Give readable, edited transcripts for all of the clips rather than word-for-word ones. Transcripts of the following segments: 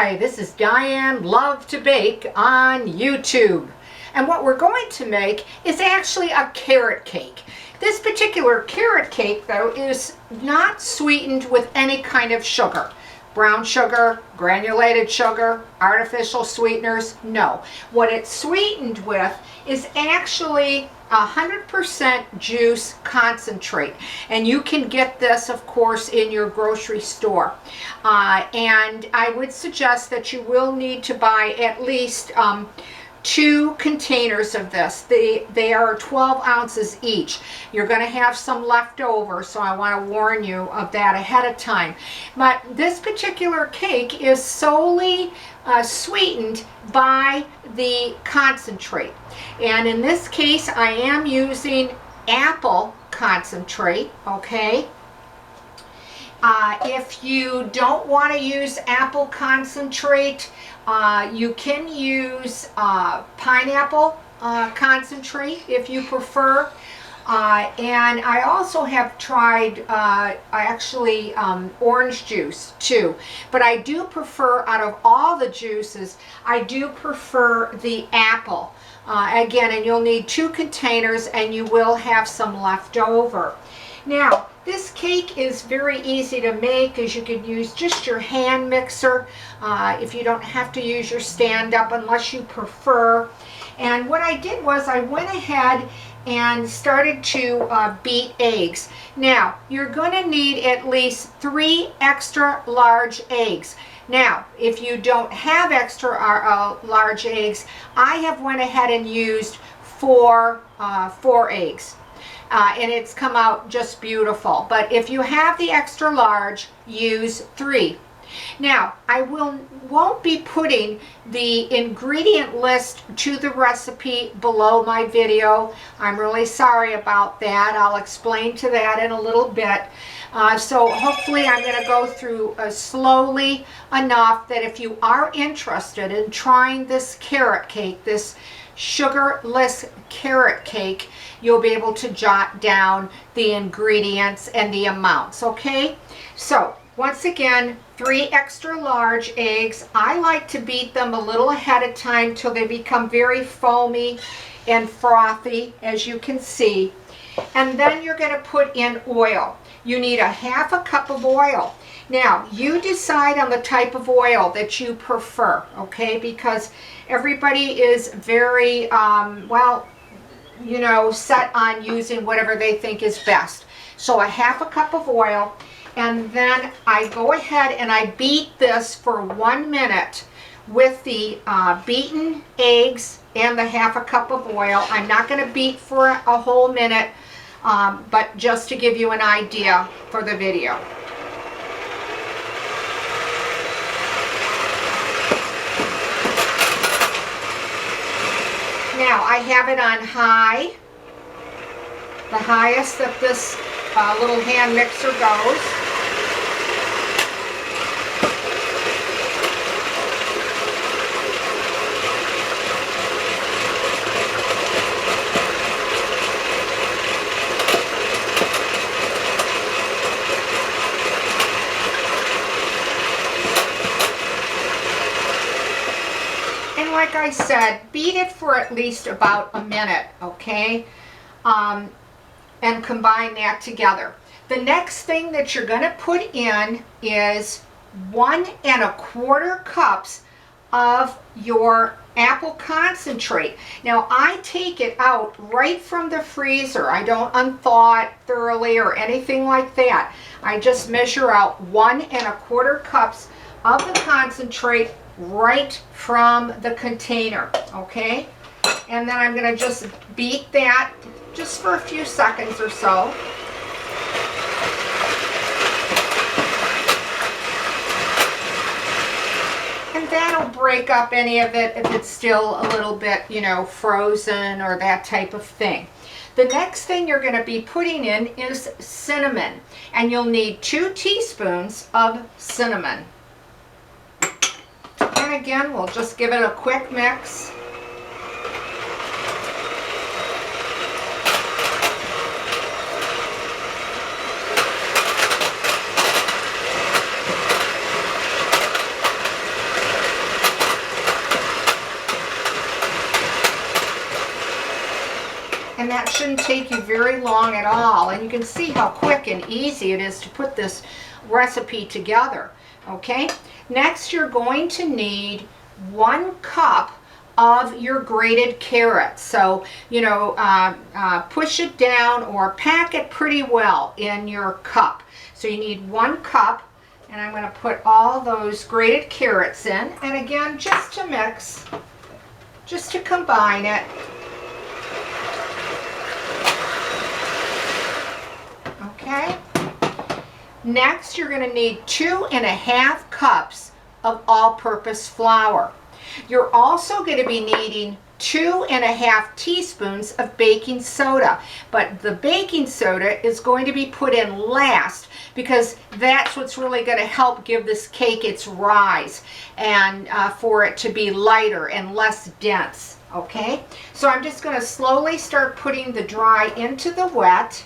Hi, this is Diane Lovetobake on YouTube. And what we're going to make is actually a carrot cake. This particular carrot cake, though, is not sweetened with any kind of sugar. Brown sugar, granulated sugar, artificial sweeteners, no. What it's sweetened with is actually 100% juice concentrate, and you can get this, of course, in your grocery store. And I would suggest that you will need to buy at least 2 containers of this. They are 12 ounces each. You're going to have some left over, so I want to warn you of that ahead of time. But this particular cake is solely sweetened by the concentrate. And in this case, I am using apple concentrate, okay? If you don't want to use apple concentrate, you can use pineapple concentrate if you prefer. And I also have tried orange juice too. But I do prefer, out of all the juices, I do prefer the apple. Again, and you'll need 2 containers and you will have some left over. Now, this cake is very easy to make, as you can use just your hand mixer if you don't have to use your stand-up unless you prefer. And what I did was I went ahead and started to beat eggs. Now, you're going to need at least 3 extra large eggs. Now, if you don't have extra large eggs, I have went ahead and used 4 eggs. And it's come out just beautiful. But if you have the extra large, use 3. Now, I won't be putting the ingredient list to the recipe below my video. I'm really sorry about that. I'll explain to that in a little bit. So hopefully I'm going to go through slowly enough that if you are interested in trying this carrot cake, this sugarless carrot cake, you'll be able to jot down the ingredients and the amounts, okay? So once again, 3 extra large eggs. I like to beat them a little ahead of time till they become very foamy and frothy, as you can see. And then you're going to put in oil. You need a 1/2 cup of oil. Now, you decide on the type of oil that you prefer, okay? Because everybody is very, well, you know, set on using whatever they think is best. So a 1/2 cup of oil, and then I go ahead and I beat this for 1 minute with the beaten eggs and the 1/2 cup of oil. I'm not going to beat for a whole minute, but just to give you an idea for the video. Now, I have it on high, the highest that this little hand mixer goes. Like I said, beat it for at least about a minute, okay? And combine that together. The next thing that you're going to put in is 1 1/4 cups of your apple concentrate. Now, I take it out right from the freezer. I don't unthaw it thoroughly or anything like that. I just measure out 1 1/4 cups of the concentrate right from the container, okay? And then I'm going to just beat that just for a few seconds or so. And that'll break up any of it if it's still a little bit, you know, frozen or that type of thing. The next thing you're going to be putting in is cinnamon, and you'll need 2 teaspoons of cinnamon. And again, we'll just give it a quick mix. that shouldn't take you very long at all. And you can see how quick and easy it is to put this recipe together. Okay, next you're going to need 1 cup of your grated carrots. So, you know, push it down or pack it pretty well in your cup. So you need 1 cup, and I'm going to put all those grated carrots in. And again, just to mix, just to combine it. Okay. Next, you're going to need 2½ cups of all-purpose flour. You're also going to be needing 2½ teaspoons of baking soda, but the baking soda is going to be put in last because that's what's really going to help give this cake its rise and for it to be lighter and less dense. Okay, so I'm just going to slowly start putting the dry into the wet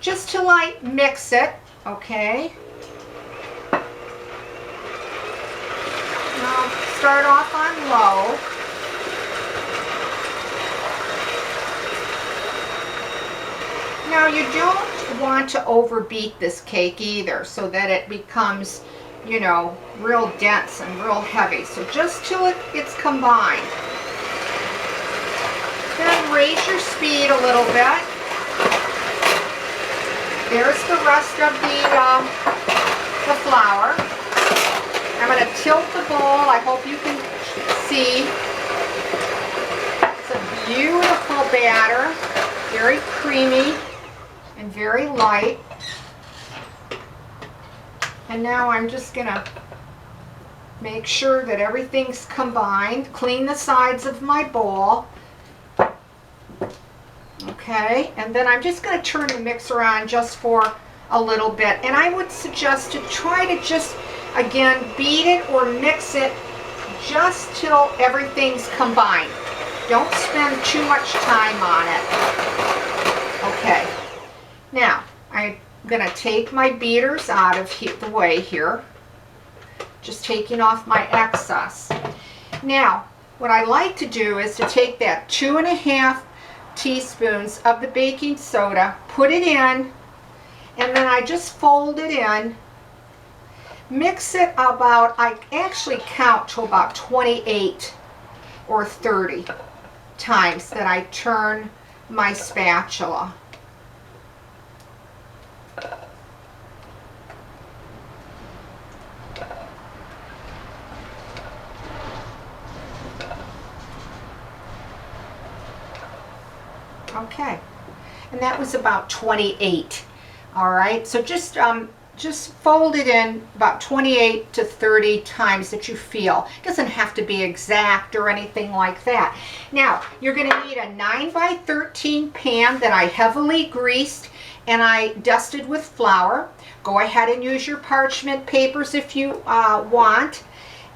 just to like mix it. Okay, now start off on low. Now you don't want to overbeat this cake either so that it becomes, you know, real dense and real heavy. So just till it's combined. Then raise your speed a little bit. There's the rest of the flour. I'm going to tilt the bowl. I hope you can see. It's a beautiful batter, very creamy and very light. And now I'm just going to make sure that everything's combined. Clean the sides of my bowl. Okay, and then I'm just going to turn the mixer on just for a little bit. And I would suggest to try to just, again, beat it or mix it just till everything's combined. Don't spend too much time on it. Okay, now I'm going to take my beaters out of the way here. Just taking off my excess. Now, what I like to do is to take that 2½ teaspoons of the baking soda, put it in, and then I just fold it in, mix it about, I actually count to about 28 or 30 times that I turn my spatula. Okay, and that was about 28. All right, so just fold it in about 28 to 30 times that you feel. It doesn't have to be exact or anything like that. Now, you're going to need a 9x13 pan that I heavily greased and I dusted with flour. Go ahead and use your parchment papers if you want.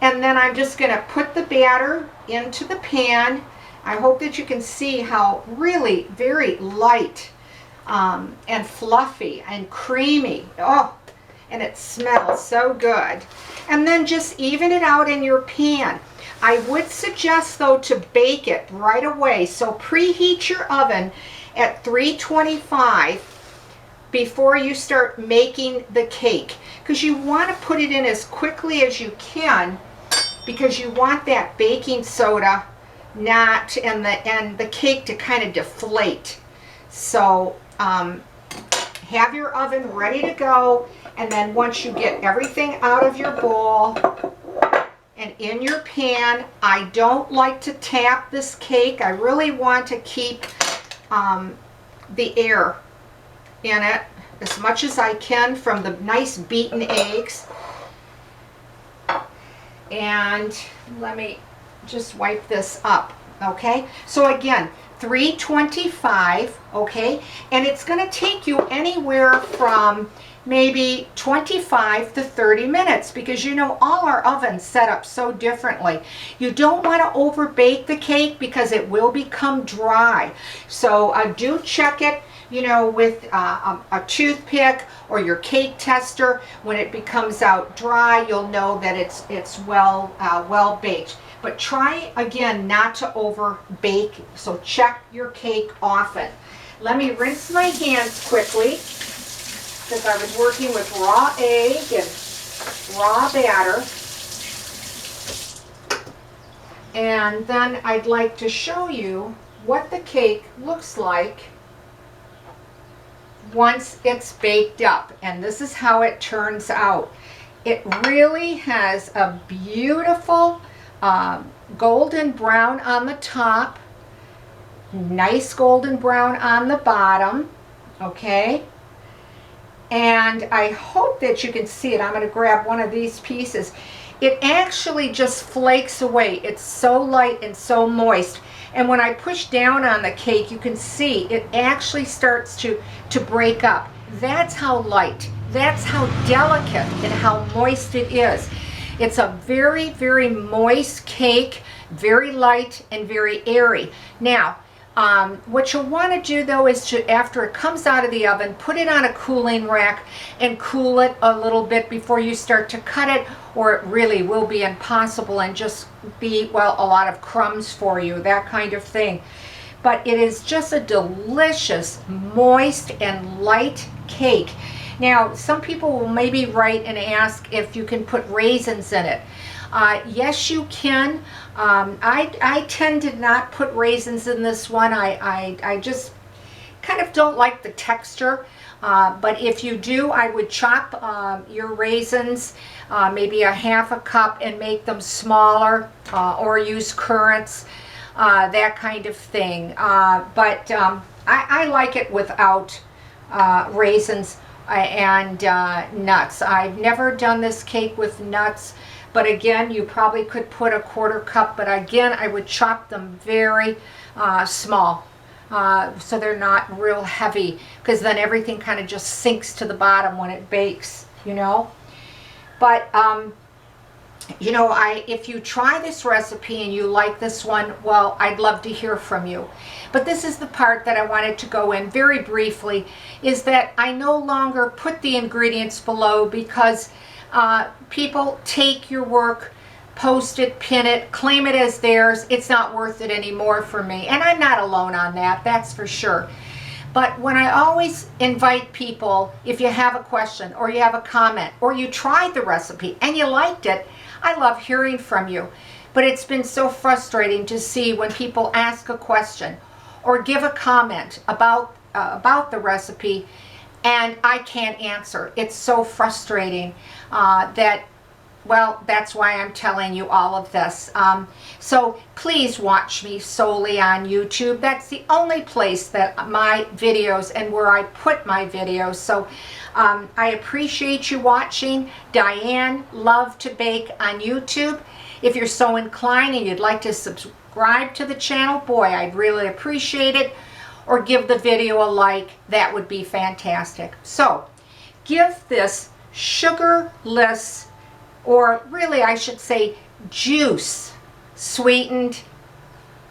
And then I'm just going to put the batter into the pan. I hope that you can see how really very light and fluffy and creamy. Oh, and it smells so good. And then just even it out in your pan. I would suggest though to bake it right away. So preheat your oven at 325 before you start making the cake, because you want to put it in as quickly as you can because you want that baking soda not and the cake to kind of deflate. So have your oven ready to go, and then once you get everything out of your bowl and in your pan, I don't like to tap this cake. I really want to keep the air in it as much as I can from the nice beaten eggs. And let me just wipe this up. Okay, so again, 325, okay, and it's going to take you anywhere from maybe 25 to 30 minutes because you know all our ovens set up so differently. You don't want to over bake the cake because it will become dry. So do check it, you know, with a toothpick or your cake tester. When it becomes out dry, you'll know that it's well baked. but try again not to over bake, so check your cake often. Let me rinse my hands quickly because I was working with raw egg and raw batter. And then I'd like to show you what the cake looks like once it's baked up. And this is how it turns out. It really has a beautiful golden brown on the top, nice golden brown on the bottom, okay? And I hope that you can see it. I'm going to grab one of these pieces. It actually just flakes away. It's so light and so moist. And when I push down on the cake, you can see it actually starts to break up. That's how light, that's how delicate and how moist it is. It's a very, very moist cake, very light and very airy. Now, what you'll want to do though is to, after it comes out of the oven, put it on a cooling rack and cool it a little bit before you start to cut it, or it really will be impossible and just be, well, a lot of crumbs for you, that kind of thing. But it is just a delicious, moist and light cake. Now, some people will maybe write and ask if you can put raisins in it. Yes, you can. I tend to not put raisins in this one. I just kind of don't like the texture. But if you do, I would chop your raisins, maybe a half a cup, and make them smaller, or use currants, that kind of thing. But I like it without raisins and nuts. I've never done this cake with nuts. But again, you probably could put a quarter cup, but again, I would chop them very small so they're not real heavy, because then everything kind of just sinks to the bottom when it bakes, you know. But, you know, if you try this recipe and you like this one, well, I'd love to hear from you. But this is the part that I wanted to go in very briefly, is that I no longer put the ingredients below because people take your work, post it, pin it, claim it as theirs. It's not worth it anymore for me. And I'm not alone on that, that's for sure. But when I always invite people, if you have a question or you have a comment or you tried the recipe and you liked it, I love hearing from you. But it's been so frustrating to see when people ask a question or give a comment about the recipe and I can't answer. It's so frustrating that, well, that's why I'm telling you all of this. So please watch me solely on YouTube. That's the only place that my videos and where I put my videos. So I appreciate you watching. Diane Lovetobake on YouTube. If you're so inclined and you'd like to subscribe to the channel, boy, I'd really appreciate it. Or give the video a like, that would be fantastic. So give this sugarless, or really I should say juice sweetened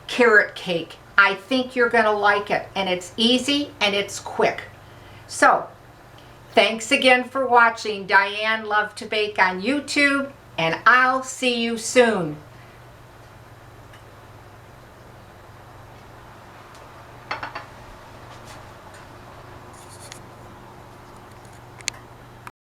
carrot cake. I think you're going to like it, and it's easy and it's quick. So thanks again for watching Diane Lovetobake on YouTube, and I'll see you soon.